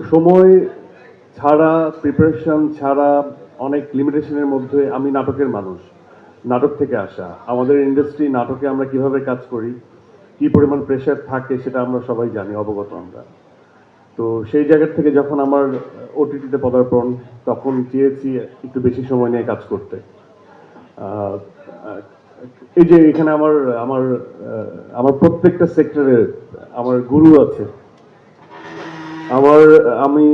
সময় ছাড়া, প্রিপারেশন ছাড়া, অনেক লিমিটেশনের মধ্যে আমি নাটকের মানুষ, নাটক থেকে আসা। আমাদের ইন্ডাস্ট্রি নাটকে আমরা কিভাবে কাজ করি, কি পরিমাণ প্রেশার থাকে সেটা আমরা সবাই জানি, অবগত আমরা। তো সেই জায়গা থেকে যখন আমার ওটিটিতে পদার্পণ, তখন চেয়েছি একটু বেশি সময় নিয়ে কাজ করতে। আহ, আহ, এই যে এখানে আমার আমার আমার প্রত্যেকটা সেক্টরে আমার গুরু আছে। আমার আমি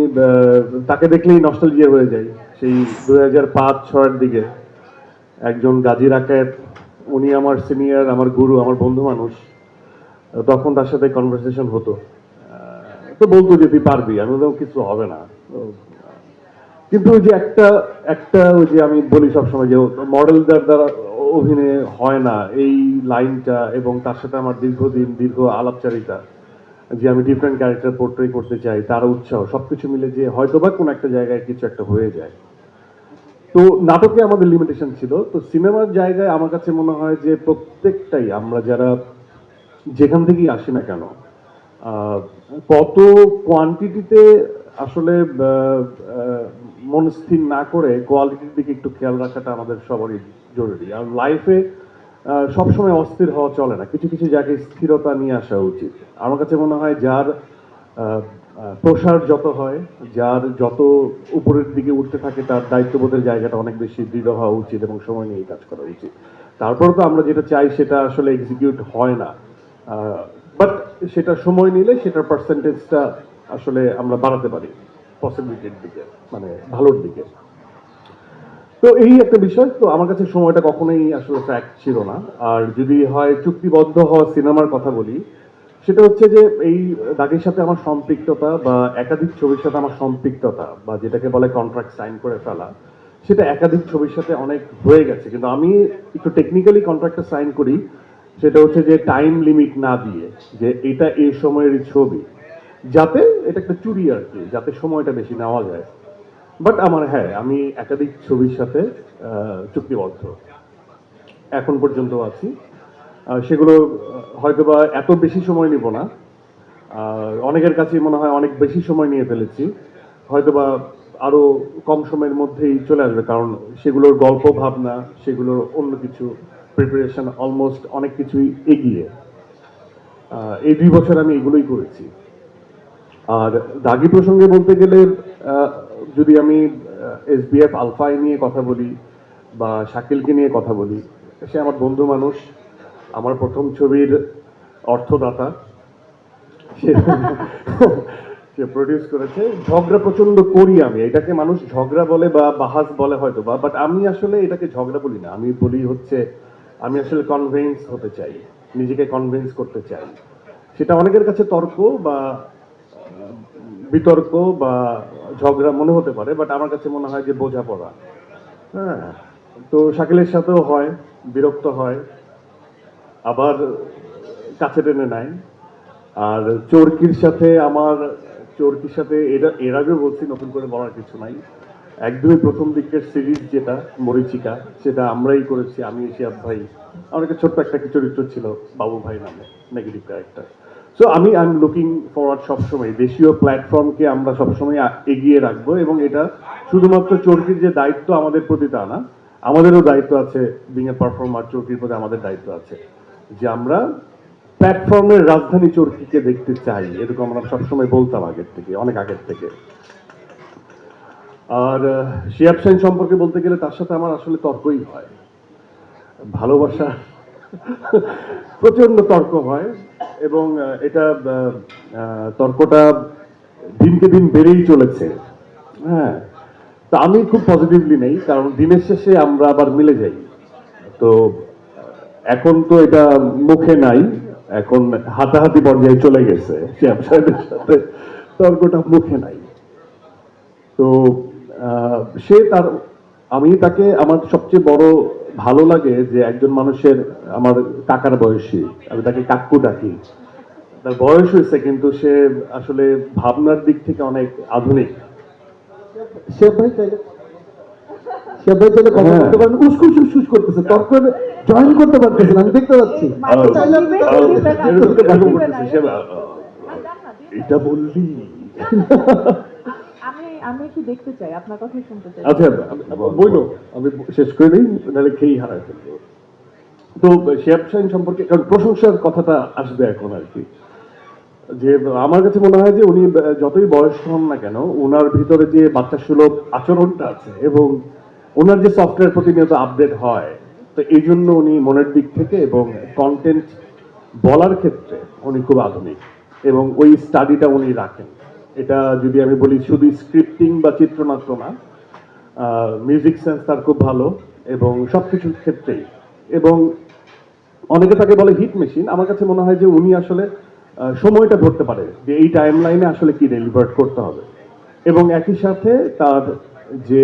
তাকে দেখলেই নস্টালজিয়া হয়ে যাই, সেই 2005-06 দিকে। একজন গাজী রাকায়েত, উনি আমার সিনিয়র, আমার গুরু, আমার বন্ধু মানুষ। তখন তার সাথে কনভারসেশন হতো, তো বলতো যে তুই পারবি, আমি বলতাম কিছু হবে না। তো, কিন্তু ওই যে একটা একটা ওই যে আমি বলি সবসময় যে মডেলদের দ্বারা অভিনয় হয় না, এই লাইনটা, এবং তার সাথে আমার দীর্ঘদিন দীর্ঘ আলাপচারিতা, যে আমি ডিফারেন্ট ক্যারেক্টার পোর্ট্রে করতে চাই, তার উৎসাহ, সবকিছু মিলে যে হয়তোবা কোনো একটা জায়গায় কিছু একটা হয়ে যায়। তো নাটকে আমাদের লিমিটেশন ছিল, তো সিনেমার জায়গায় আমার কাছে মনে হয় যে প্রত্যেকটাই আমরা যারা যেখান থেকেই আসি না কেন, আহ, কত কোয়ান্টিটিতে আসলে মন স্থির না করে কোয়ালিটির দিকে একটু খেয়াল রাখাটা আমাদের সবারই জরুরি। আর লাইফে সবসময় অস্থির হওয়া চলে না, কিছু কিছু জায়গায় স্থিরতা নিয়ে আসা উচিত। আমার কাছে মনে হয় যার প্রসার যত হয়, যার যত উপরের দিকে উঠতে থাকে, তার দায়িত্ববোধের জায়গাটা অনেক বেশি দৃঢ় হওয়া উচিত এবং সময় নিয়ে কাজ করা উচিত। তারপরে তো আমরা যেটা চাই সেটা আসলে এক্সিকিউট হয় না, বাট সেটা সময় নিলে সেটার পার্সেন্টেজটা আসলে আমরা বাড়াতে পারি পসিবিলিটির দিকে, মানে ভালোর দিকে। তো এই একটা বিষয়। তো আমার কাছে সময়টা কখনোই আসলে ফ্যাক্ট ছিল না। আর যদি হয় চুক্তিবদ্ধ হওয়া সিনেমার কথা বলি, সেটা হচ্ছে যে এই দাগের সাথে আমার সম্পৃক্ততা, বা একাধিক ছবির সাথে আমার সম্পৃক্ততা, বা যেটাকে বলে কন্ট্রাক্ট সাইন করে ফেলা, সেটা একাধিক ছবির সাথে অনেক হয়ে গেছে। কিন্তু আমি একটু টেকনিক্যালি কন্ট্রাক্টটা সাইন করি, সেটা হচ্ছে যে টাইম লিমিট না দিয়ে, যে এটা এই সময়ের ছবি, যাতে এটা একটা চুরি আর কি, যাতে সময়টা বেশি নেওয়া যায়। বাট আমার, হ্যাঁ, আমি একাধিক ছবির সাথে চুক্তিবদ্ধ এখন পর্যন্ত আছি। সেগুলো হয়তোবা এত বেশি সময় নিব না, অনেকের কাছেই মনে হয় অনেক বেশি সময় নিয়ে ফেলেছি, হয়তোবা আরো কম সময়ের মধ্যেই চলে আসবে, কারণ সেগুলোর গল্প ভাবনা, সেগুলোর অন্য কিছু প্রিপারেশন অলমোস্ট অনেক কিছুই এগিয়ে। এই 2 বছর আমি এগুলোই করেছি। আর দাগি প্রসঙ্গে বলতে গেলে, আহ, যদি আমি এসবিএফ আলফাই নিয়ে কথা বলি, বা শাকিলকে নিয়ে কথা বলি, সে আমার বন্ধু মানুষ, আমার প্রথম ছবির অর্থদাতা। সে সে প্রডিউস করেছে। ঝগড়া প্রচন্ড করি আমি, এটাকে মানুষ ঝগড়া বলে বা বাহাস বলে হয়তো বা, বাট আমি আসলে এটাকে ঝগড়া বলি না, আমি বলি হচ্ছে আমি আসলে কনভিন্স হতে চাই, নিজেকে কনভিন্স করতে চাই। সেটা অনেকের কাছে তর্ক বা বিতর্ক বা ঝগড়া মনে হতে পারে, বাট আমার কাছে মনে হয় যে বোঝাপড়া। হ্যাঁ, তো শাকিলের সাথেও হয়, বিরক্ত হয়, আবার কাছে টেনে নেয়। আর চরকির সাথে আমার, চরকির সাথে এর আগে বলছি, নতুন করে বলার কিছু নাই। একদমই প্রথম দিকের সিরিজ যেটা মরিচিকা, সেটা আমরাই করেছি, আমি শিয়াব ভাই, আমার একটা ছোট্ট একটা চরিত্র ছিল বাবু ভাই নামে, negative character. So I am looking forward সবসময়, দেশীয় প্ল্যাটফর্মকে আমরা সবসময় এগিয়ে রাখবো, এবং এটা শুধুমাত্র চরকির যে দায়িত্ব আমাদের প্রতি তা না, আমাদেরও দায়িত্ব আছে, বিং এ পারফর্মার, চরকির প্রতি আমাদের দায়িত্ব আছে, যে আমরা প্ল্যাটফর্মের রাজধানী চরকিকে দেখতে চাই, এরকম আমরা সবসময় বলতাম আগের থেকে, অনেক আগের থেকে। আর শিয়াব শাহিন সম্পর্কে বলতে গেলে তার সাথে আমার আসলে তর্কই হয়, ভালোবাসা প্রচন্ড তর্ক হয়, এবং এটা তর্কটা দিনকে দিন বেড়েই চলেছে। হ্যাঁ, তা আমি খুব পজিটিভলি নেই, কারণ দিনের শেষে আমরা আবার মিলে যাই। তো এখন তো এটা মুখে নাই, এখন হাতাহাতি পর্যায়ে চলে গেছে, শিয়াব সাহেবের সাথে তর্কটা মুখে নাই। তো সে তার, আমি তাকে, আমার সবচেয়ে বড় ভালো লাগে যে একজন মানুষের, আমার কাকার বয়সী, আমি তাকে কাক্কু ডাকি, তার বয়স হয়েছে কিন্তু সে আসলে ভাবনার দিক থেকে অনেক আধুনিক। সে ভাই চাইলে সে ভাই চাইলে কথা হ্যাঁ। বলতে পারেন, উস্কুস উস্কুস করতেছে, তর্ক জয়েন করতে পারতেছেন, আমি দেখতে পাচ্ছি। চাইলে আপনি এরকম তো গল্প করতেছে সে, এটা বললি আমি একটু দেখতে চাই, আপনার কথাই শুনতে চাই। আচ্ছা বইলো আমি শেষ করে দিই, নাহলে খেয়েই হারাই ফেলবো। তো শেহাব শাহীন সম্পর্কে, কারণ প্রশংসার কথাটা আসবে এখন আর কি, যে আমার কাছে মনে হয় যে উনি যতই বয়স্ক হন না কেন, ওনার ভিতরে যে বাচ্চা সুলভ আচরণটা আছে এবং ওনার যে সফটওয়্যার প্রতিনিয়ত আপডেট হয়, তো এই জন্য উনি মনের দিক থেকে এবং কন্টেন্ট বলার ক্ষেত্রে উনি খুব আধুনিক এবং ওই স্টাডিটা উনি রাখেন। এটা যদি আমি বলি শুধু স্ক্রিপ্টিং বা চিত্রনাট্য না, মিউজিক সেন্স তার খুব ভালো এবং সব কিছুর ক্ষেত্রেই। এবং অনেকে তাকে বলে হিট মেশিন, আমার কাছে মনে হয় যে উনি আসলে সময়টা ধরতে পারে যে এই টাইম লাইনে আসলে কি ডেলিভার করতে হবে, এবং একই সাথে তার যে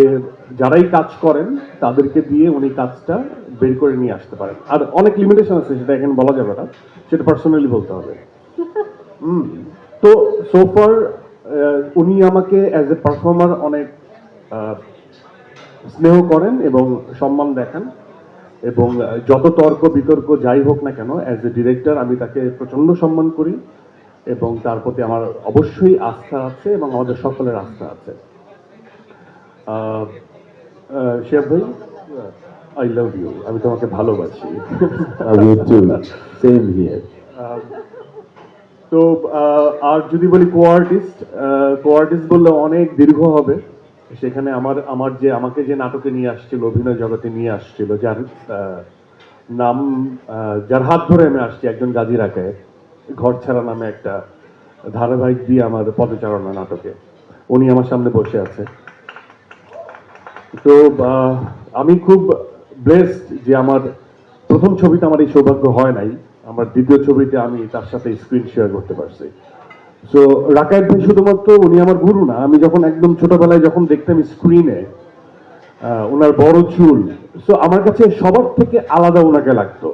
যারাই কাজ করেন তাদেরকে দিয়ে উনি কাজটা বের করে নিয়ে আসতে পারেন। আর অনেক লিমিটেশন আছে, সেটা এখানে বলা যাবে না, সেটা পার্সোনালি বলতে হবে। তো সোফার উনি আমাকে অ্যাজ এ পারফর্মার অনেক স্নেহ করেন এবং সম্মান দেখান, এবং যত তর্ক বিতর্ক যাই হোক না কেন, অ্যাজ এ ডিরেক্টর আমি তাকে প্রচন্ড সম্মান করি এবং তার প্রতি আমার অবশ্যই আস্থা আছে এবং আমাদের সকলের আস্থা আছে। শেফ ভাই, আই লাভ ইউ, আমি তোমাকে ভালোবাসি। Same here. তো আর যদি বলি কোয়ার্টিস্ট বললে অনেক দীর্ঘ হবে। সেখানে আমার যে আমাকে যে নাটকে নিয়ে আসছিল, অভিনয় জগতে নিয়ে আসছিল, যার নাম যার হাত ধরে আমি আসছি, একজন গাজী রাখায় ঘর ছাড়া নামে একটা ধারাবাহিক দিয়ে আমার পদচারণা নাটকে, উনি আমার সামনে বসে আছে। তো আমি খুব ব্লেসড যে আমার প্রথম ছবিতে আমার এই সৌভাগ্য হয় নাই, আমার দ্বিতীয় ছবিতে আমি তার সাথে স্ক্রিন শেয়ার করতে পারছি। সো রাকায়েত ভাই শুধুমাত্র উনি আমার গুরু না, আমি যখন একদম ছোটবেলায় যখন দেখতাম স্ক্রিনে ওনার বড় চুল, সো আমার কাছে সবার থেকে আলাদা ওনাকে লাগতো,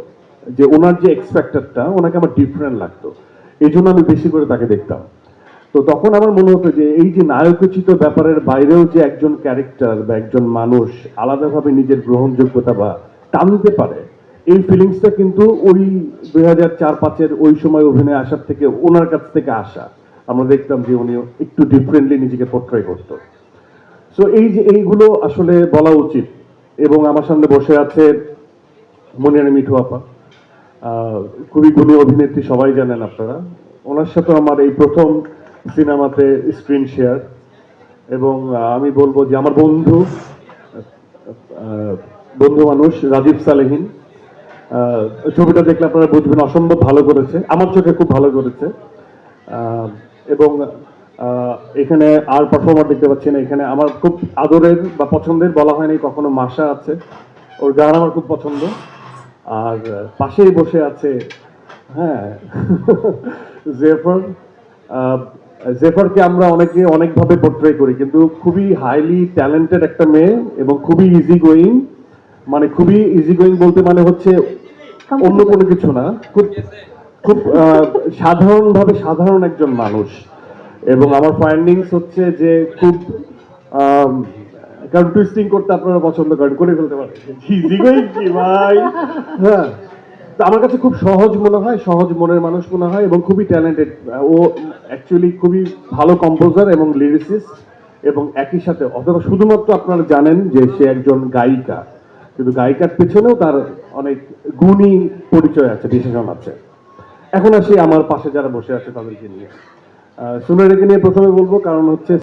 যে ওনার যে এক্সপেক্টেডটা ওনাকে আমার ডিফারেন্ট লাগতো, এই জন্য আমি বেশি করে তাকে দেখতাম। তো তখন আমার মনে হতো যে এই যে নায়কোচিত ব্যাপারের বাইরেও যে একজন ক্যারেক্টার বা একজন মানুষ আলাদাভাবে নিজের গ্রহণযোগ্যতা বা টানতে পারে, এই ফিলিংসটা কিন্তু ওই 2004-05 ওই সময় অভিনয়ে আসার থেকে ওনার কাছ থেকে আসা। আমরা দেখতাম যে উনি একটু ডিফারেন্টলি নিজেকে পোর্ট্রে করতো। সো এই যে এইগুলো আসলে বলা উচিত। এবং আমার সামনে বসে আছে মনিয়ারা মিঠু আপা, খুবই গুণী অভিনেত্রী, সবাই জানেন আপনারা। ওনার সাথে আমার এই প্রথম সিনেমাতে স্ক্রিন শেয়ার, এবং আমি বলবো যে আমার বন্ধু মানুষ রাজীব সালেহীন, ছবিটা দেখলে আপনারা বুঝবেন অসম্ভব ভালো করেছে, আমার চোখে খুব ভালো করেছে। এবং এখানে আর পারফর্মার দেখতে পাচ্ছি না, এখানে আমার খুব আদরের বা পছন্দের, বলা হয়নি কখনো, মাসা আছে, ওর গান আমার খুব পছন্দ। আর পাশেই বসে আছে, হ্যাঁ, জেফার। জেফারকে আমরা অনেকে অনেকভাবে পোর্ট্রে করি, কিন্তু খুবই হাইলি ট্যালেন্টেড একটা মেয়ে এবং খুবই ইজি গোয়িং। মানে খুবই ইজি গোয়িং বলতে মানে হচ্ছে অন্য কোনো কিছু না, খুব খুব সাধারণভাবে সাধারণ একজন মানুষ। এবং আমার ফাইন্ডিংস হচ্ছে যে খুব কারণ টুইস্টিং করতে আপনারা পছন্দ করেন, করে ফেলতে পারেন ইজি গোয়িং কি ভাই, হ্যাঁ। তো আমার কাছে খুব সহজ মনে হয়, সহজ মনের মানুষ মনে হয়, এবং খুবই ট্যালেন্টেড। ও অ্যাকচুয়ালি খুবই ভালো কম্পোজার এবং লিরিসিস্ট, এবং একই সাথে অথবা শুধুমাত্র আপনারা জানেন যে সে একজন গায়িকা, কিন্তু গায়িকার পেছনেও তার অনেক গুণী পরিচয় আছে, বিশেষণ আছে। এখন আসি আমার পাশে যারা বসে আছে তাদেরকে নিয়ে। সুনয়রাকে নিয়ে প্রথমে বলবো, কারণ হচ্ছে